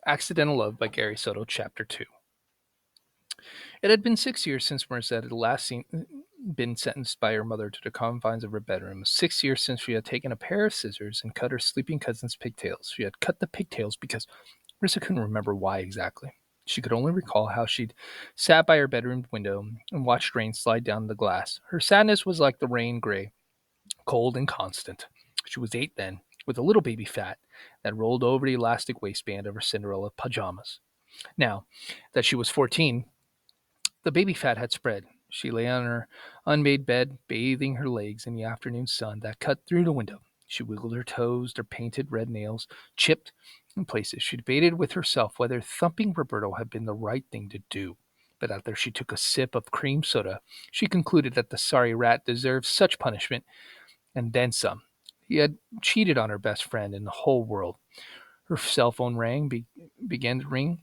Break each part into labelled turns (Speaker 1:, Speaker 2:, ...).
Speaker 1: Accidental Love by Gary Soto, Chapter 2. It had been 6 years since Marissa had been sentenced by her mother to the confines of her bedroom. 6 years since she had taken a pair of scissors and cut her sleeping cousin's pigtails. She had cut the pigtails because Marissa couldn't remember why exactly. She could only recall how she'd sat by her bedroom window and watched rain slide down the glass. Her sadness was like the rain gray, cold and constant. She was 8 then, with a little baby fat that rolled over the elastic waistband of her Cinderella pajamas. Now that she was 14, the baby fat had spread. She lay on her unmade bed, bathing her legs in the afternoon sun that cut through the window. She wiggled her toes, their painted red nails chipped in places. She debated with herself whether thumping Roberto had been the right thing to do. But after she took a sip of cream soda, she concluded that the sorry rat deserved such punishment and then some. He had cheated on her best friend in the whole world. Her cell phone began to ring,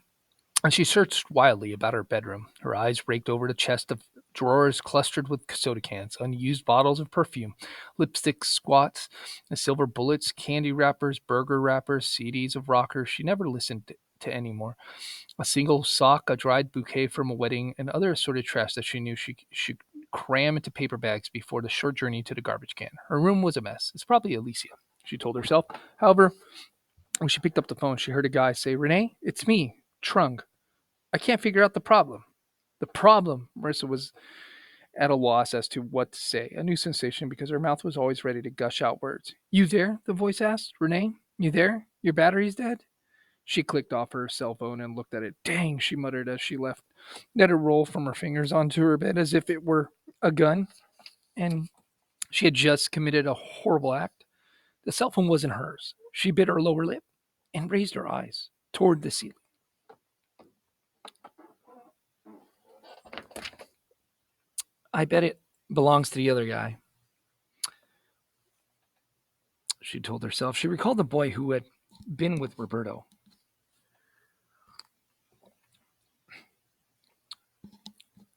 Speaker 1: and she searched wildly about her bedroom. Her eyes raked over the chest of drawers clustered with soda cans, unused bottles of perfume, lipstick squats, silver bullets, candy wrappers, burger wrappers, CDs of rockers she never listened to anymore. A single sock, a dried bouquet from a wedding, and other assorted trash that she knew she should cram into paper bags before the short journey to the garbage can. Her room was a mess. It's probably Alicia, she told herself. However, when she picked up the phone, she heard a guy say, "Renee, it's me, Trung. I can't figure out the problem." The problem, Marissa was at a loss as to what to say, a new sensation because her mouth was always ready to gush out words. "You there?" the voice asked. "Renee, you there? Your battery's dead?" She clicked off her cell phone and looked at it. "Dang," she muttered as she let it roll from her fingers onto her bed as if it were a gun, and she had just committed a horrible act. The cell phone wasn't hers. She bit her lower lip and raised her eyes toward the ceiling. "I bet it belongs to the other guy," she told herself. She recalled the boy who had been with Roberto.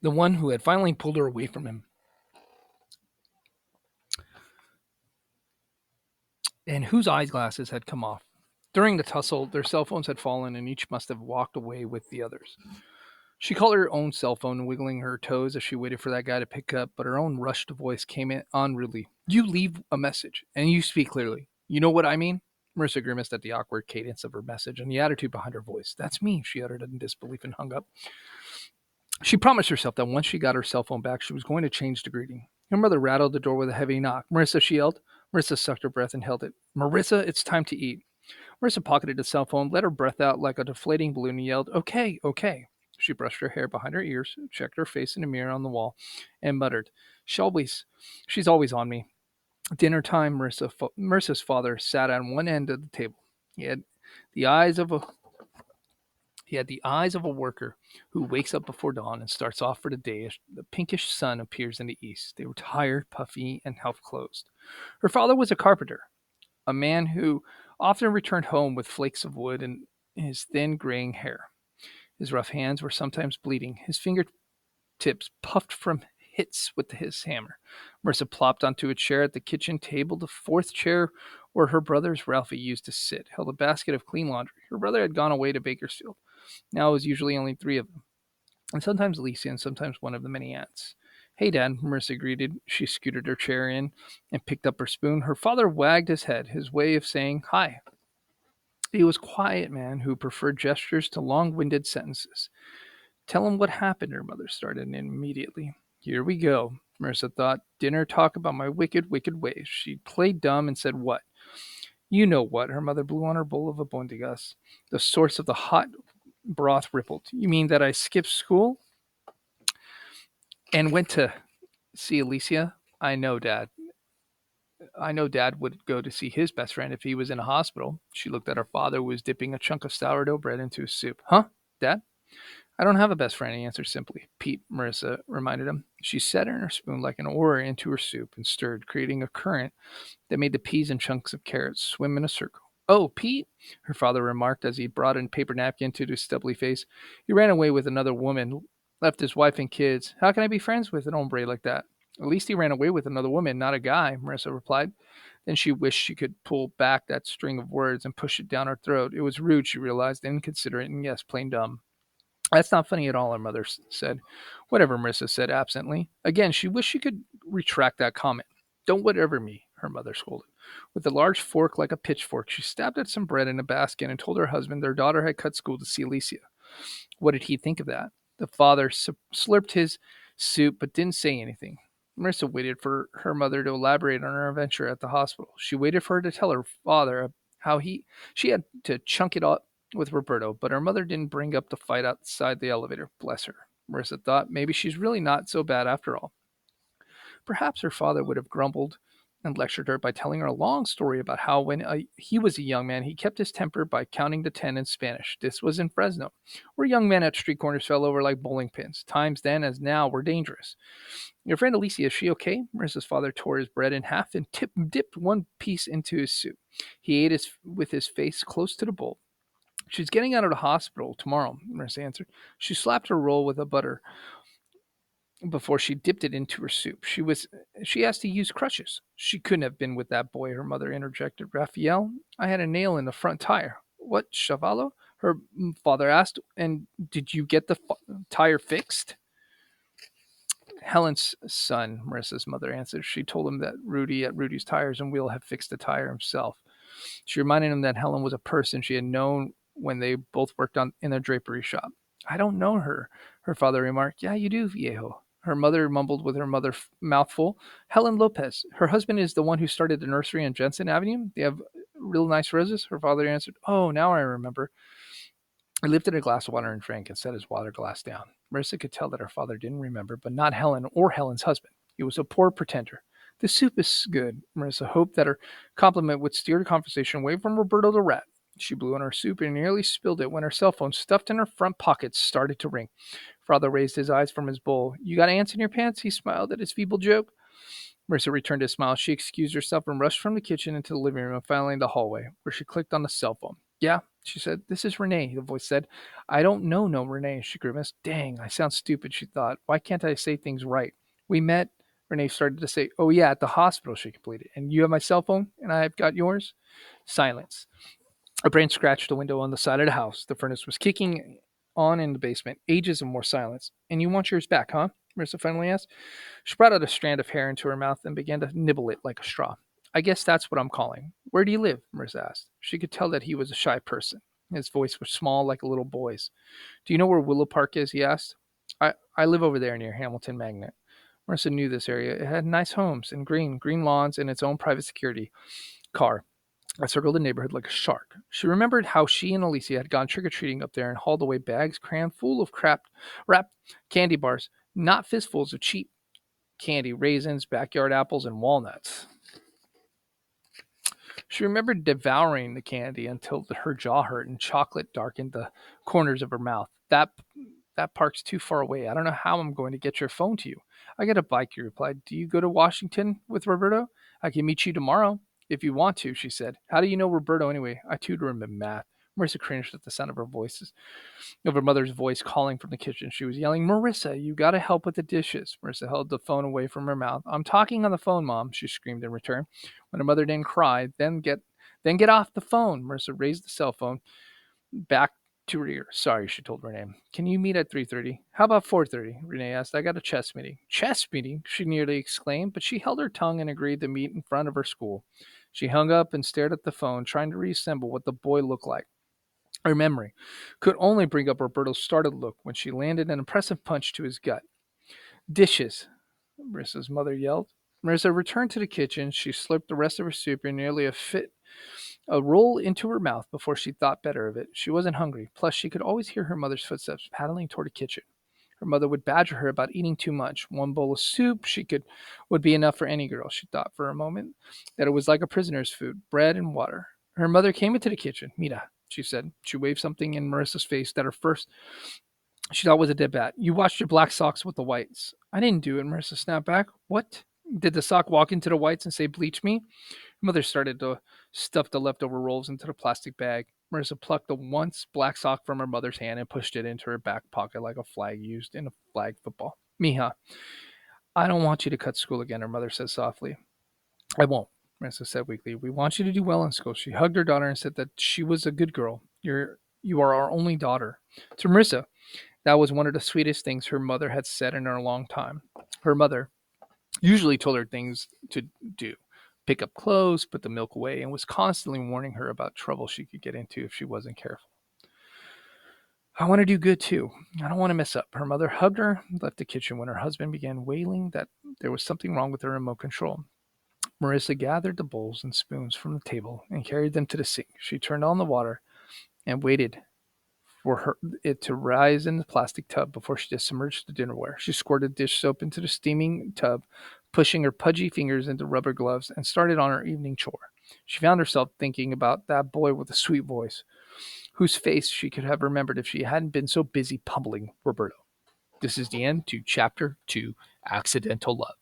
Speaker 1: The one who had finally pulled her away from him, and whose eyeglasses had come off. During the tussle, their cell phones had fallen, and each must have walked away with the others. She called her own cell phone, wiggling her toes as she waited for that guy to pick up, but her own rushed voice came on rudely. "You leave a message, and you speak clearly. You know what I mean?" Marissa grimaced at the awkward cadence of her message and the attitude behind her voice. "That's me," she uttered in disbelief and hung up. She promised herself that once she got her cell phone back, she was going to change the greeting. Her mother rattled the door with a heavy knock. "Marissa," she yelled. Marissa sucked her breath and held it. "Marissa, it's time to eat." Marissa pocketed the cell phone, let her breath out like a deflating balloon, and yelled, "Okay, okay." She brushed her hair behind her ears, checked her face in a mirror on the wall, and muttered, She's always on me." Dinner time, Marissa's father sat on one end of the table. He had the eyes of a he had the eyes of a worker who wakes up before dawn and starts off for the day as the pinkish sun appears in the east. They were tired, puffy, and half closed. Her father was a carpenter, a man who often returned home with flakes of wood in his thin graying hair. His rough hands were sometimes bleeding, his fingertips puffed from hits with his hammer. Marissa plopped onto a chair at the kitchen table. The fourth chair where her brother's Ralphie used to sit held a basket of clean laundry. Her brother had gone away to Bakersfield. Now it was usually only three of them, and sometimes Lisa and sometimes one of the many aunts. "Hey, Dad," Marissa greeted. She scooted her chair in and picked up her spoon. Her father wagged his head, his way of saying hi. He was a quiet man who preferred gestures to long-winded sentences. "Tell him what happened," her mother started in immediately. "Here we go," Marissa thought. "Dinner talk about my wicked, wicked ways." She played dumb and said, "What?" "You know what." Her mother blew on her bowl of abundigas. The source of the hot broth rippled. "You mean that I skipped school and went to see Alicia?" I know Dad would go to see his best friend if he was in a hospital." She looked at her father, who was dipping a chunk of sourdough bread into his soup. "Huh, Dad?" "I don't have a best friend," he answered simply. "Pete," Marissa reminded him. She set her spoon like an oar into her soup and stirred, creating a current that made the peas and chunks of carrots swim in a circle. "Oh, Pete," her father remarked as he brought a paper napkin to his stubbly face. "He ran away with another woman, left his wife and kids. How can I be friends with an hombre like that?" "At least he ran away with another woman, not a guy," Marissa replied. Then she wished she could pull back that string of words and push it down her throat. It was rude, she realized, inconsiderate, and yes, plain dumb. That's not funny at all, her mother said. Whatever, Marissa said absently. Again, she wished she could retract that comment. Don't whatever me, her mother scolded. With a large fork like a pitchfork, she stabbed at some bread in a basket and told her husband their daughter had cut school to see Alicia. What did he think of that? The father slurped his soup but didn't say anything. Marissa waited for her mother to elaborate on her adventure at the hospital. She waited for her to tell her father how she had to chunk it up with Roberto, but her mother didn't bring up the fight outside the elevator. Bless her. Marissa thought maybe she's really not so bad after all. Perhaps her father would have grumbled and lectured her by telling her a long story about how, when he was a young man, he kept his temper by counting to 10 in Spanish. This was in Fresno, where young men at street corners fell over like bowling pins. Times then, as now, were dangerous. Your friend Alicia, is she okay? Marissa's father tore his bread in half and dipped one piece into his soup. He ate with his face close to the bowl. She's getting out of the hospital tomorrow, Marissa answered. She slapped her roll with a butter before she dipped it into her soup. She has to use crutches. She couldn't have been with that boy, her mother interjected. Raphael, I had a nail in the front tire. What, Chavallo? Her father asked. And did you get the tire fixed? Helen's son, Marissa's mother answered. She told him that Rudy at Rudy's Tires and Wheel had fixed the tire himself. She reminded him that Helen was a person she had known when they both worked in their drapery shop. I don't know her, her father remarked. Yeah, you do, viejo. Her mother mumbled with her mouthful. Helen Lopez. Her husband is the one who started the nursery on Jensen Avenue. They have real nice roses, her father answered. Oh, now I remember. He lifted a glass of water and drank and set his water glass down. Marissa could tell that her father didn't remember, but not Helen or Helen's husband. He was a poor pretender. The soup is good. Marissa hoped that her compliment would steer the conversation away from Roberto the rat. She blew on her soup and nearly spilled it when her cell phone, stuffed in her front pocket, started to ring. Father raised his eyes from his bowl. You got ants in your pants? He smiled at his feeble joke. Marissa returned his smile. She excused herself and rushed from the kitchen into the living room and finally the hallway, where she clicked on the cell phone. Yeah, she said. This is Renee, the voice said. I don't know no Renee, she grimaced. Dang, I sound stupid, she thought. Why can't I say things right? We met, Renee started to say. Oh, yeah, at the hospital, she completed. And you have my cell phone, and I've got yours? Silence. A brain scratched the window on the side of the house. The furnace was kicking on in the basement. Ages of more silence. And you want yours back, huh? Marissa finally asked. She brought out a strand of hair into her mouth and began to nibble it like a straw. I guess that's what I'm calling. Where do you live? Marissa asked. She could tell that he was a shy person. His voice was small like a little boy's. Do you know where Willow Park is? He asked. I live over there near Hamilton Magnet. Marissa knew this area. It had nice homes and green lawns and its own private security car. I circled the neighborhood like a shark. She remembered how she and Alicia had gone trick-or-treating up there and hauled away bags crammed full of wrapped candy bars, not fistfuls of cheap candy, raisins, backyard apples, and walnuts. She remembered devouring the candy until her jaw hurt and chocolate darkened the corners of her mouth. That park's too far away. I don't know how I'm going to get your phone to you. I got a bike, he replied. Do you go to Washington with Roberto? I can meet you tomorrow. If you want to, she said. How do you know Roberto anyway? I tutor him in math. Marissa cringed at the sound of her mother's voice calling from the kitchen. She was yelling, Marissa, you gotta help with the dishes. Marissa held the phone away from her mouth. I'm talking on the phone, Mom, she screamed in return. When her mother didn't cry, then get off the phone. Marissa raised the cell phone back to her ear. Sorry, she told Renee. Can you meet at 3:30? How about 4:30? Renee asked. I got a chess meeting. Chess meeting? She nearly exclaimed, but she held her tongue and agreed to meet in front of her school. She hung up and stared at the phone, trying to reassemble what the boy looked like. Her memory could only bring up Roberto's startled look when she landed an impressive punch to his gut. Dishes, Marissa's mother yelled. Marissa returned to the kitchen. She slurped the rest of her soup and nearly a roll into her mouth before she thought better of it. She wasn't hungry. Plus, she could always hear her mother's footsteps paddling toward the kitchen. Her mother would badger her about eating too much. One bowl of soup would be enough for any girl, she thought for a moment. That it was like a prisoner's food, bread and water. Her mother came into the kitchen. Mira, she said. She waved something in Marissa's face that her first she thought was a dead bat. You washed your black socks with the whites. I didn't do it, Marissa snapped back. What? Did the sock walk into the whites and say bleach me? Mother started to stuff the leftover rolls into the plastic bag. Marissa plucked the once black sock from her mother's hand and pushed it into her back pocket like a flag used in a flag football. Mija, I don't want you to cut school again, her mother said softly. I won't. Marissa said weakly. We want you to do well in school. She hugged her daughter and said that she was a good girl. You are our only daughter. To Marissa, that was one of the sweetest things her mother had said in a long time. Her mother usually told her things to do: pick up clothes, put the milk away, and was constantly warning her about trouble she could get into if she wasn't careful. I want to do good too. I don't want to mess up. Her mother hugged her, left the kitchen when her husband began wailing that there was something wrong with the remote control. Marissa gathered the bowls and spoons from the table and carried them to the sink. She turned on the water and waited for it to rise in the plastic tub before she submerged the dinnerware. She squirted dish soap into the steaming tub, pushing her pudgy fingers into rubber gloves, and started on her evening chore. She found herself thinking about that boy with the sweet voice, whose face she could have remembered if she hadn't been so busy pummeling Roberto. This is the end to Chapter 2, Accidental Love.